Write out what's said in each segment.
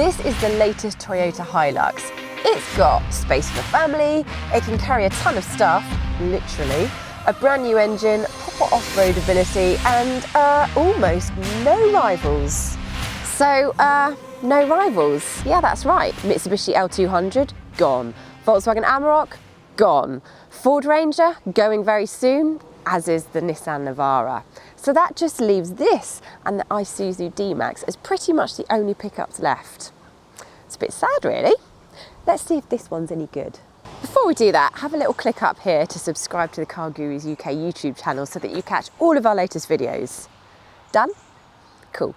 This is the latest Toyota Hilux. It's got space for family, it can carry a ton of stuff, literally, a brand new engine, proper off-road ability, and almost no rivals. So, no rivals. Yeah, that's right. Mitsubishi L200, gone. Volkswagen Amarok, gone. Ford Ranger, going very soon, as is the Nissan Navara. So that just leaves this and the Isuzu D-Max as pretty much the only pickups left. It's a bit sad, really. Let's see if this one's any good. Before we do that, have a little click up here to subscribe to the Car Gurus UK YouTube channel so that you catch all of our latest videos. Done? Cool.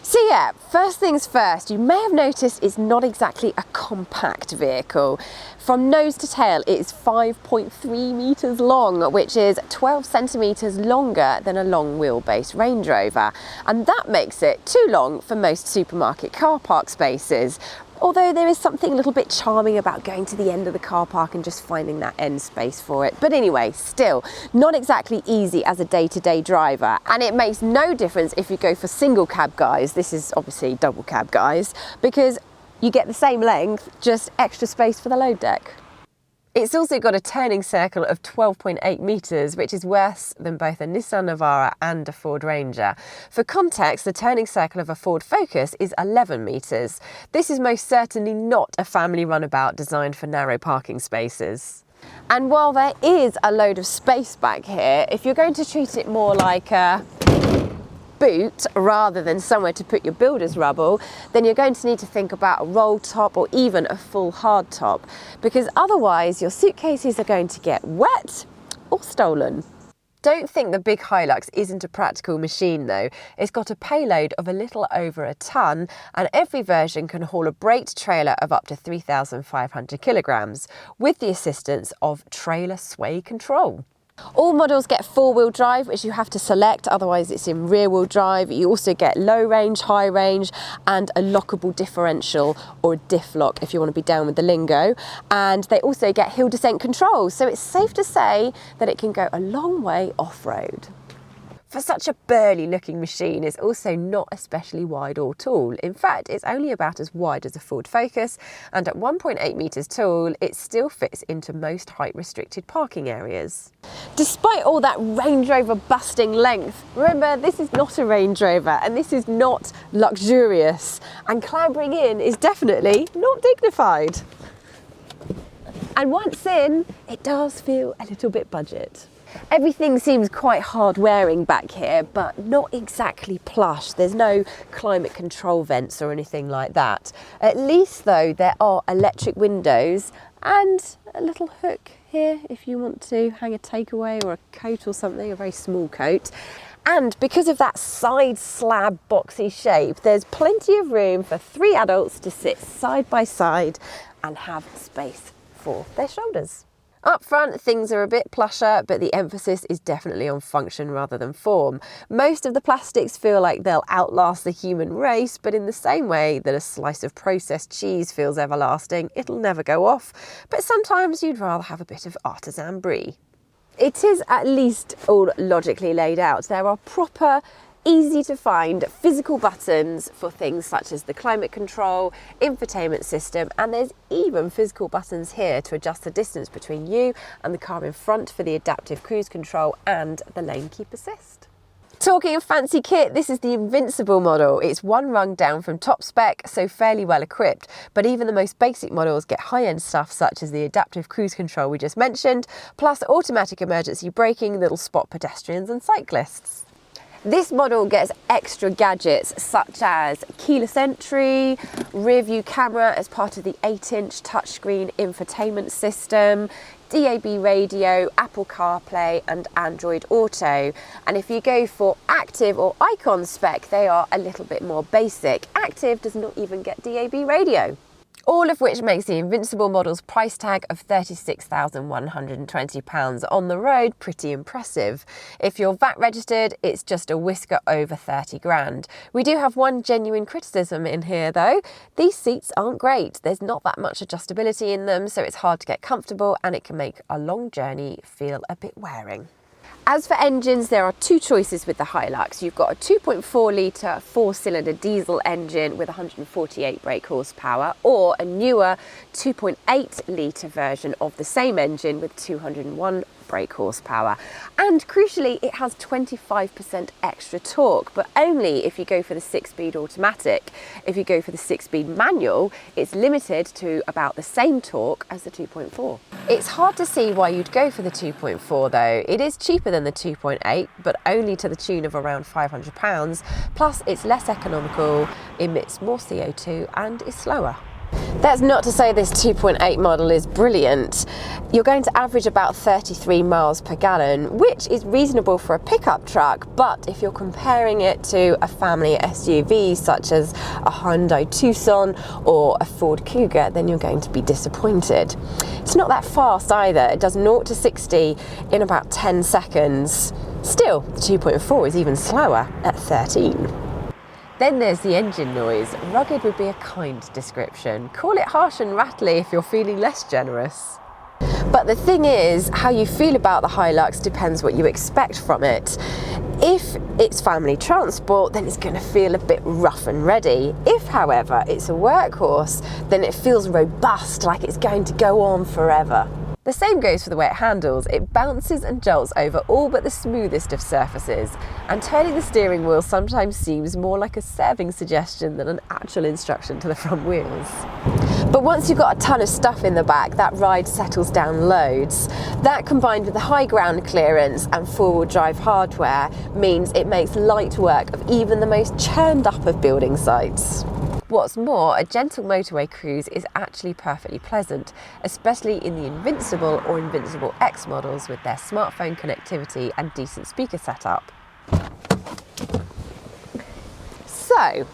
So yeah, first things first, you may have noticed it's not exactly a compact vehicle. From nose to tail, it is 5.3 metres long, which is 12 centimetres longer than a long wheelbase Range Rover. And that makes it too long for most supermarket car park spaces. Although there is something a little bit charming about going to the end of the car park and just finding that end space for it. But anyway, still, not exactly easy as a day-to-day driver. And it makes no difference if you go for single cab guys, this is obviously double cab guys, because you get the same length, just extra space for the load deck. It's also got a turning circle of 12.8 metres, which is worse than both a Nissan Navara and a Ford Ranger. For context, the turning circle of a Ford Focus is 11 metres. This is most certainly not a family runabout designed for narrow parking spaces. And while there is a load of space back here, if you're going to treat it more like a boot rather than somewhere to put your builder's rubble, then you're going to need to think about a roll top or even a full hard top, because otherwise your suitcases are going to get wet or stolen. Don't think the big Hilux isn't a practical machine though. It's got a payload of a little over a tonne, and every version can haul a braked trailer of up to 3,500 kilograms with the assistance of trailer sway control. All models get four-wheel drive, which you have to select, otherwise it's in rear-wheel drive. You also get low range, high range, and a lockable differential, or a diff lock if you want to be down with the lingo. And they also get hill descent control, so it's safe to say that it can go a long way off-road. For such a burly looking machine, it's also not especially wide or tall. In fact, it's only about as wide as a Ford Focus, and at 1.8 metres tall, it still fits into most height restricted parking areas. Despite all that Range Rover busting length, remember this is not a Range Rover and this is not luxurious, and clambering in is definitely not dignified. And once in, it does feel a little bit budget. Everything seems quite hard wearing back here, but not exactly plush. There's no climate control vents or anything like that. At least though, there are electric windows and a little hook here if you want to hang a takeaway or a coat or something, a very small coat. And because of that side slab boxy shape, there's plenty of room for three adults to sit side by side and have space for their shoulders. Up front, things are a bit plusher, but the emphasis is definitely on function rather than form. Most of the plastics feel like they'll outlast the human race, but in the same way that a slice of processed cheese feels everlasting, it'll never go off. But sometimes you'd rather have a bit of artisan brie. It is at least all logically laid out. There are proper, easy to find physical buttons for things such as the climate control, infotainment system, and there's even physical buttons here to adjust the distance between you and the car in front for the adaptive cruise control and the lane keep assist. Talking of fancy kit, this is the Invincible model. It's one rung down from top spec, so fairly well equipped, but even the most basic models get high-end stuff such as the adaptive cruise control we just mentioned, plus automatic emergency braking that'll spot pedestrians and cyclists. This model gets extra gadgets such as keyless entry, rear view camera as part of the 8-inch touchscreen infotainment system, DAB radio, Apple CarPlay and Android Auto. And if you go for Active or Icon spec, they are a little bit more basic. Active does not even get DAB radio. All of which makes the Invincible model's price tag of £36,120 on the road pretty impressive. If you're VAT registered, it's just a whisker over 30 grand. We do have one genuine criticism in here though. These seats aren't great. There's not that much adjustability in them, so it's hard to get comfortable and it can make a long journey feel a bit wearing. As for engines, there are two choices with the Hilux. You've got a 2.4 litre 4-cylinder diesel engine with 148 brake horsepower, or a newer 2.8 litre version of the same engine with 201 brake horsepower. And crucially, it has 25% extra torque, but only if you go for the 6-speed automatic. If you go for the 6-speed manual, it's limited to about the same torque as the 2.4. It's hard to see why you'd go for the 2.4 though. It is cheaper than the 2.8, but only to the tune of around £500, plus it's less economical, emits more CO2 and is slower. That's not to say this 2.8 model is brilliant. You're going to average about 33 miles per gallon, which is reasonable for a pickup truck, but if you're comparing it to a family SUV such as a Hyundai Tucson or a Ford Kuga, then you're going to be disappointed. It's not that fast either. It does 0 to 60 in about 10 seconds. Still, the 2.4 is even slower at 13. Then there's the engine noise. Rugged would be a kind description. Call it harsh and rattly if you're feeling less generous. But the thing is, how you feel about the Hilux depends what you expect from it. If it's family transport, then it's going to feel a bit rough and ready. If, however, it's a workhorse, then it feels robust, like it's going to go on forever. The same goes for the way it handles. It bounces and jolts over all but the smoothest of surfaces, and turning the steering wheel sometimes seems more like a serving suggestion than an actual instruction to the front wheels. But once you've got a ton of stuff in the back, that ride settles down loads. That, combined with the high ground clearance and four-wheel drive hardware, means it makes light work of even the most churned up of building sites. What's more, a gentle motorway cruise is actually perfectly pleasant, especially in the Invincible or Invincible X models with their smartphone connectivity and decent speaker setup. So,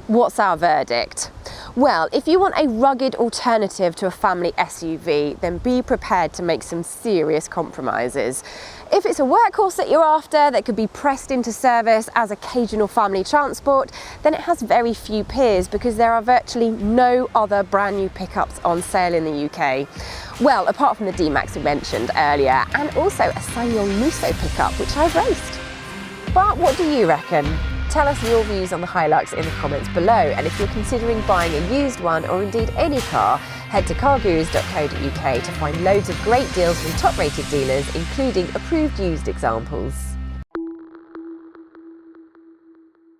what's our verdict? Well, if you want a rugged alternative to a family SUV, then be prepared to make some serious compromises. If it's a workhorse that you're after that could be pressed into service as occasional family transport, then it has very few peers because there are virtually no other brand new pickups on sale in the UK. Well, apart from the D-Max we mentioned earlier, and also a Ssangyong Musso pickup, which I've raced. But what do you reckon? Tell us your views on the Hilux in the comments below, and if you're considering buying a used one or indeed any car, head to cargurus.co.uk to find loads of great deals from top-rated dealers, including approved used examples.